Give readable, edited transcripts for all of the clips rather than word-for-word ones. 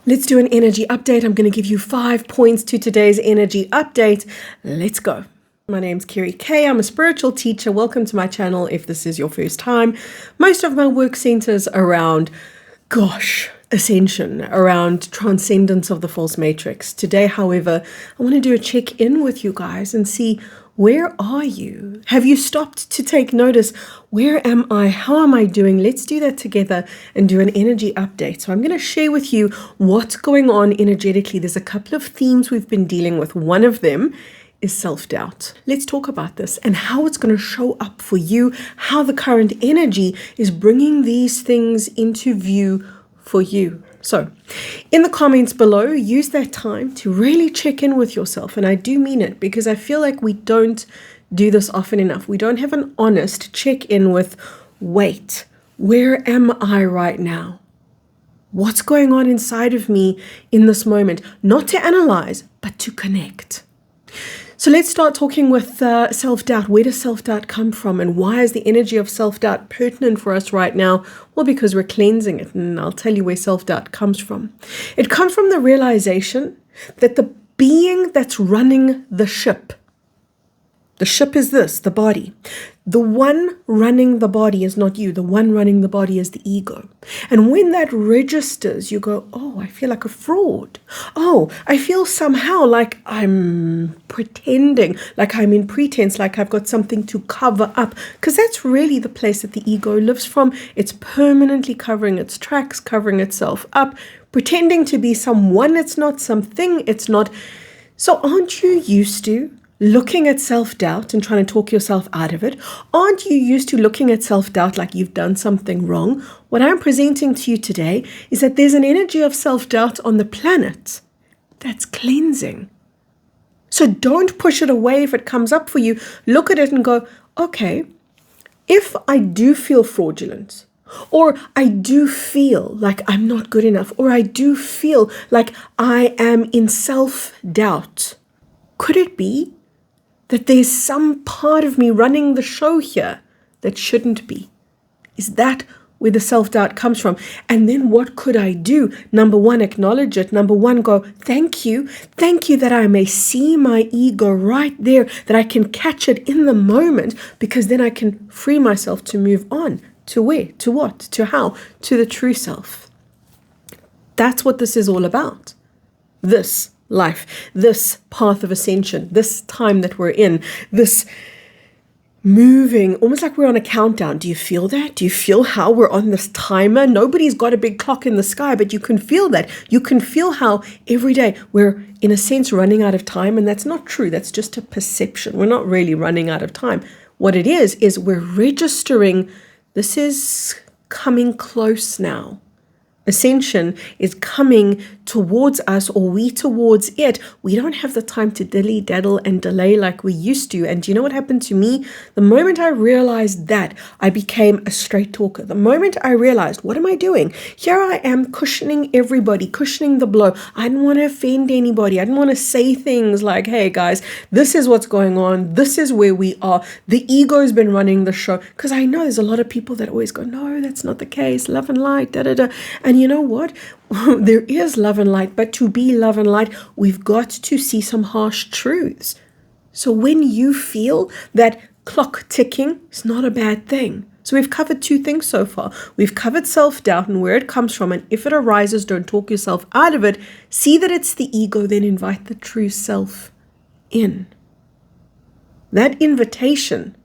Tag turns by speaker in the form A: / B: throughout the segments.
A: Let's do an energy update. I'm going to give you 5 points to today's energy update. Let's go. My name's Kerry K. I'm a spiritual teacher. Welcome to my channel if this is your first time. Most of my work centers around, ascension, around transcendence of the false matrix. Today, however, I want to do a check-in with you guys and see, where are you? Have you stopped to take notice? Where am I? How am I doing? Let's do that together and do an energy update. So I'm going to share with you what's going on energetically. There's a couple of themes we've been dealing with. One of them is self-doubt. Let's talk about this and how it's going to show up for you, how the current energy is bringing these things into view for you. So in the comments below, use that time to really check in with yourself. And I do mean it, because I feel like we don't do this often enough. We don't have an honest check-in with, wait, where am I right now? What's going on inside of me in this moment? Not to analyze, but to connect. So let's start talking with self-doubt. Where does self-doubt come from, and why is the energy of self-doubt pertinent for us right now? Well, because we're cleansing it, and I'll tell you where self-doubt comes from. It comes from the realization that the being that's running the ship is this, the body. The one running the body is not you. The one running the body is the ego. And when that registers, you go, oh, I feel like a fraud. Oh, I feel somehow like I'm pretending, like I'm in pretense, like I've got something to cover up. Because that's really the place that the ego lives from. It's permanently covering its tracks, covering itself up, pretending to be someone it's not, something it's not. So aren't you used to looking at self-doubt and trying to talk yourself out of it? Aren't you used to looking at self-doubt like you've done something wrong? What I'm presenting to you today is that there's an energy of self-doubt on the planet that's cleansing. So don't push it away if it comes up for you. Look at it and go, okay, if I do feel fraudulent, or I do feel like I'm not good enough, or I do feel like I am in self-doubt, could it be that there's some part of me running the show here that shouldn't be? Is that where the self-doubt comes from? And then what could I do? Number one, acknowledge it. Number one, go, thank you. Thank you that I may see my ego right there, that I can catch it in the moment, because then I can free myself to move on. To where? To what? To how? To the true self. That's what this is all about. This life, this path of ascension, this time that we're in, this moving, almost like we're on a countdown. Do you feel that? Do you feel how we're on this timer? Nobody's got a big clock in the sky, but you can feel that. You can feel how every day we're, in a sense, running out of time. And that's not true. That's just a perception. We're not really running out of time. What it is we're registering, this is coming close now. Ascension is coming towards us, or we towards it. We don't have the time to dilly-daddle and delay like we used to. And do you know what happened to me? The moment I realized that, I became a straight talker. The moment I realized, what am I doing? Here I am cushioning everybody, cushioning the blow. I didn't want to offend anybody. I didn't want to say things like, hey guys, this is what's going on. This is where we are. The ego's been running the show. Because I know there's a lot of people that always go, no, that's not the case. Love and light, da-da-da. And you know what? There is love and light, but to be love and light, we've got to see some harsh truths. So when you feel that clock ticking, it's not a bad thing. So we've covered 2 things so far. We've covered self-doubt and where it comes from. And if it arises, don't talk yourself out of it. See that it's the ego, then invite the true self in. That invitation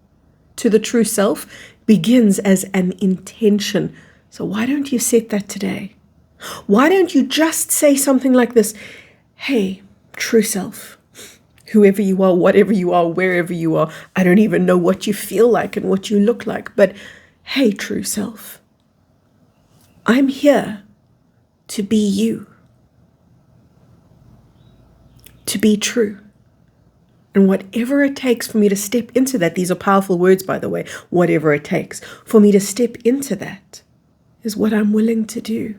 A: to the true self begins as an intention. So why don't you set that today? Why don't you just say something like this? Hey, true self, whoever you are, whatever you are, wherever you are, I don't even know what you feel like and what you look like, but hey, true self, I'm here to be you, to be true. And whatever it takes for me to step into that, these are powerful words, by the way, whatever it takes for me to step into that is what I'm willing to do.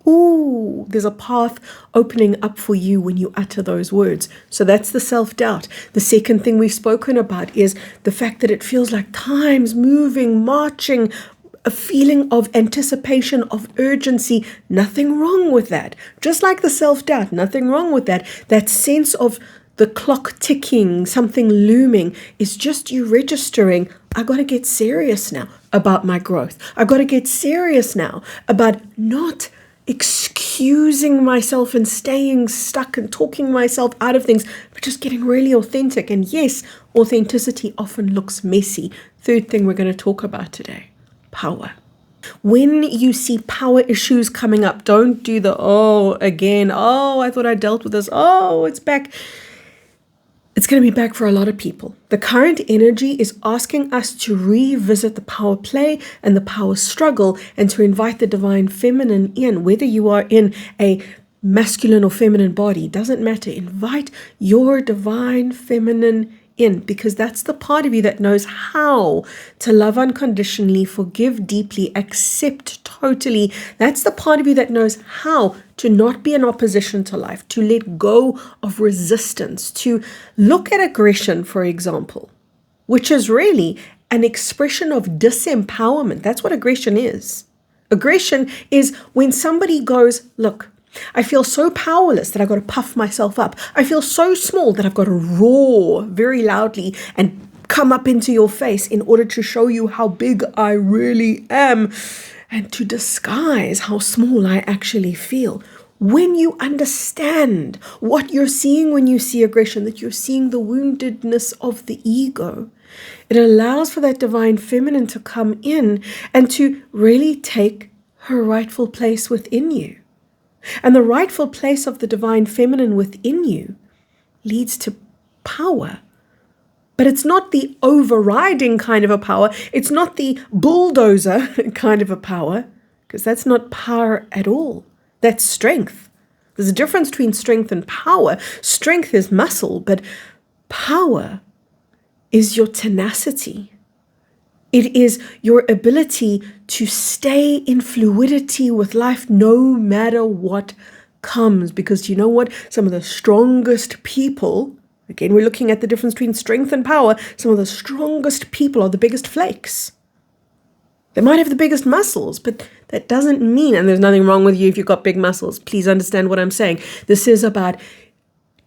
A: Ooh, there's a path opening up for you when you utter those words. So that's the self-doubt. The second thing we've spoken about is the fact that it feels like time's moving, marching a feeling of anticipation, of urgency. Nothing wrong with that. Just like the self-doubt, nothing wrong with that. That sense of the clock ticking, something looming, is just you registering, I got to get serious now about my growth. I got to get serious now about not excusing myself and staying stuck and talking myself out of things, but just getting really authentic. And yes, authenticity often looks messy. Third thing we're going to talk about today, power. When you see power issues coming up, don't do the, oh, again, oh, I thought I dealt with this, oh, it's back. It's going to be back for a lot of people. The current energy is asking us to revisit the power play and the power struggle and to invite the divine feminine in. Whether you are in a masculine or feminine body, doesn't matter. Invite your divine feminine in, because that's the part of you that knows how to love unconditionally, forgive deeply, accept totally. That's the part of you that knows how to not be in opposition to life, to let go of resistance, to look at aggression, for example, which is really an expression of disempowerment. That's what aggression is. Aggression is when somebody goes, look, I feel so powerless that I've got to puff myself up. I feel so small that I've got to roar very loudly and come up into your face in order to show you how big I really am and to disguise how small I actually feel. When you understand what you're seeing when you see aggression, that you're seeing the woundedness of the ego, it allows for that divine feminine to come in and to really take her rightful place within you. And the rightful place of the divine feminine within you leads to power. But it's not the overriding kind of a power. It's not the bulldozer kind of a power, because that's not power at all. That's strength. There's a difference between strength and power. Strength is muscle, but power is your tenacity. It is your ability to stay in fluidity with life no matter what comes. Because you know what? Some of the strongest people, again, we're looking at the difference between strength and power. Some of the strongest people are the biggest flakes. They might have the biggest muscles, but that doesn't mean, and there's nothing wrong with you if you've got big muscles. Please understand what I'm saying. This is about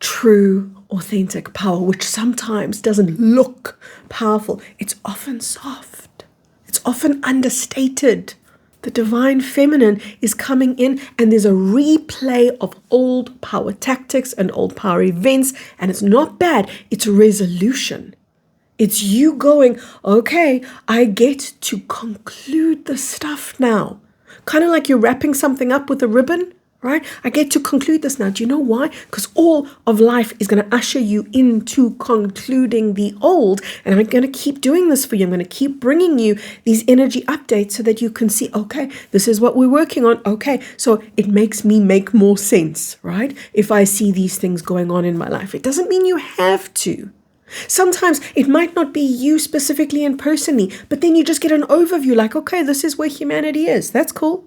A: true, authentic power, which sometimes doesn't look powerful. It's often soft. It's often understated. The divine feminine is coming in, and there's a replay of old power tactics and old power events, and it's not bad. It's resolution. It's you going, okay, I get to conclude the stuff now. Kind of like you're wrapping something up with a ribbon, right? I get to conclude this now. Do you know why? Because all of life is going to usher you into concluding the old. And I'm going to keep doing this for you. I'm going to keep bringing you these energy updates so that you can see, okay, this is what we're working on. Okay, so it makes me make more sense, right? If I see these things going on in my life. It doesn't mean you have to. Sometimes it might not be you specifically and personally, but then you just get an overview like, okay, this is where humanity is. That's cool.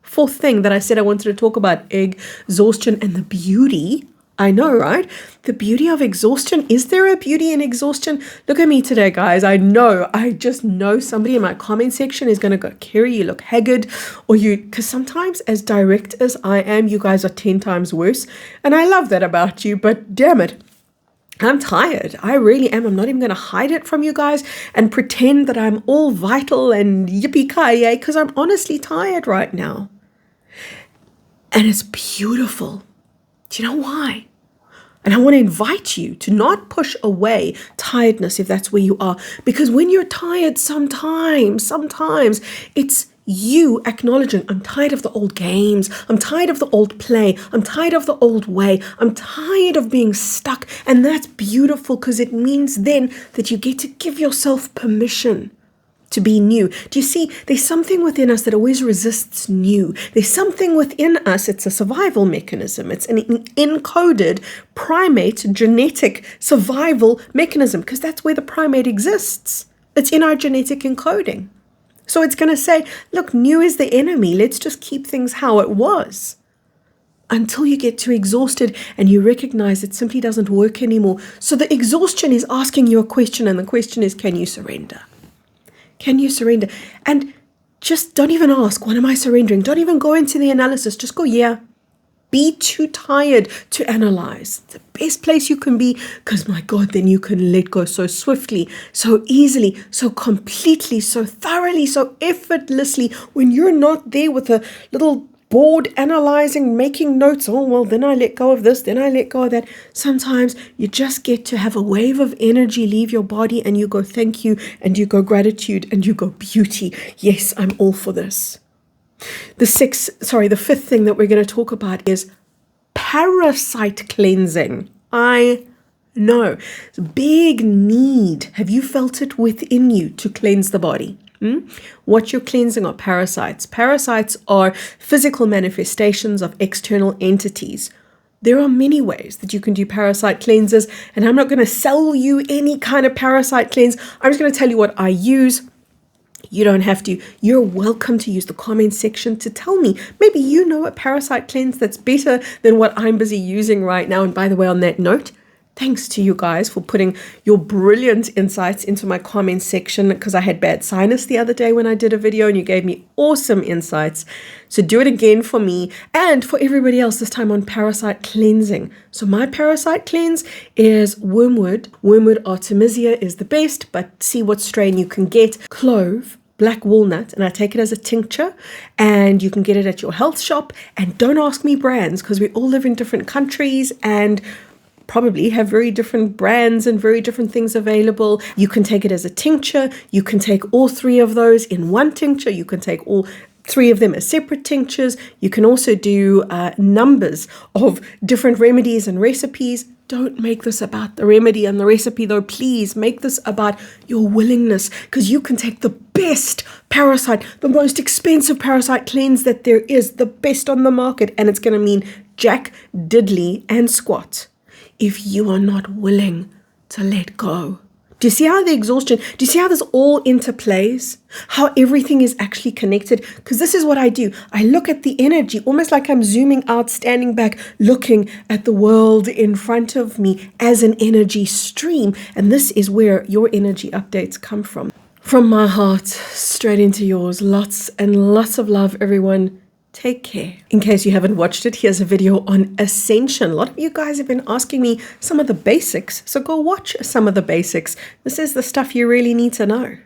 A: Fourth thing that I said I wanted to talk about, exhaustion and the beauty. I know, right? The beauty of exhaustion. Is there a beauty in exhaustion? Look at me today, guys. I just know somebody in my comment section is going to go, Kerry, you look haggard, or because sometimes as direct as I am, you guys are 10 times worse. And I love that about you, but damn it. I'm tired. I really am. I'm not even going to hide it from you guys and pretend that I'm all vital and yippee-ki-yay, because I'm honestly tired right now. And it's beautiful. Do you know why? And I want to invite you to not push away tiredness if that's where you are. Because when you're tired, sometimes it's you acknowledging, I'm tired of the old games. I'm tired of the old play. I'm tired of the old way. I'm tired of being stuck. And that's beautiful, because it means then that you get to give yourself permission to be new. Do you see? There's something within us that always resists new. There's something within us. It's a survival mechanism. It's an encoded primate genetic survival mechanism, because that's where the primate exists. It's in our genetic encoding. So it's going to say, look, new is the enemy. Let's just keep things how it was. Until you get too exhausted and you recognize it simply doesn't work anymore. So the exhaustion is asking you a question, and the question is, can you surrender? Can you surrender? And just don't even ask, what am I surrendering? Don't even go into the analysis. Just go, yeah. Be too tired to analyze. The best place you can be, because my God, then you can let go so swiftly, so easily, so completely, so thoroughly, so effortlessly. When you're not there with a little board analyzing, making notes, oh, well, then I let go of this, then I let go of that. Sometimes you just get to have a wave of energy leave your body and you go thank you, and you go gratitude, and you go beauty. Yes, I'm all for this. The fifth thing that we're going to talk about is parasite cleansing. I know it's a big need. Have you felt it within you to cleanse the body? What you're cleansing are parasites. Parasites are physical manifestations of external entities. There are many ways that you can do parasite cleanses, and I'm not going to sell you any kind of parasite cleanse. I'm just going to tell you what I use. You don't have to. You're welcome to use the comment section to tell me. Maybe you know a parasite cleanse that's better than what I'm busy using right now. And by the way, on that note, thanks to you guys for putting your brilliant insights into my comment section, because I had bad sinus the other day when I did a video and you gave me awesome insights. So do it again for me and for everybody else, this time on parasite cleansing. So my parasite cleanse is wormwood. Wormwood artemisia is the best, but see what strain you can get. Clove, black walnut, and I take it as a tincture, and you can get it at your health shop. And don't ask me brands, because we all live in different countries and probably have very different brands and very different things available. You can take it as a tincture. You can take all three of those in one tincture. You can take all three of them as separate tinctures. You can also do numbers of different remedies and recipes. Don't make this about the remedy and the recipe though. Please make this about your willingness, because you can take the best parasite, the most expensive parasite cleanse that there is, the best on the market, and it's going to mean jack, diddly, and squat if you are not willing to let go. Do you see how the exhaustion, do you see how this all interplays? How everything is actually connected? Because this is what I do. I look at the energy, almost like I'm zooming out, standing back, looking at the world in front of me as an energy stream. And this is where your energy updates come from. From my heart, straight into yours. Lots and lots of love, everyone. Take care. In case you haven't watched it, here's a video on ascension. A lot of you guys have been asking me some of the basics, so go watch some of the basics. This is the stuff you really need to know.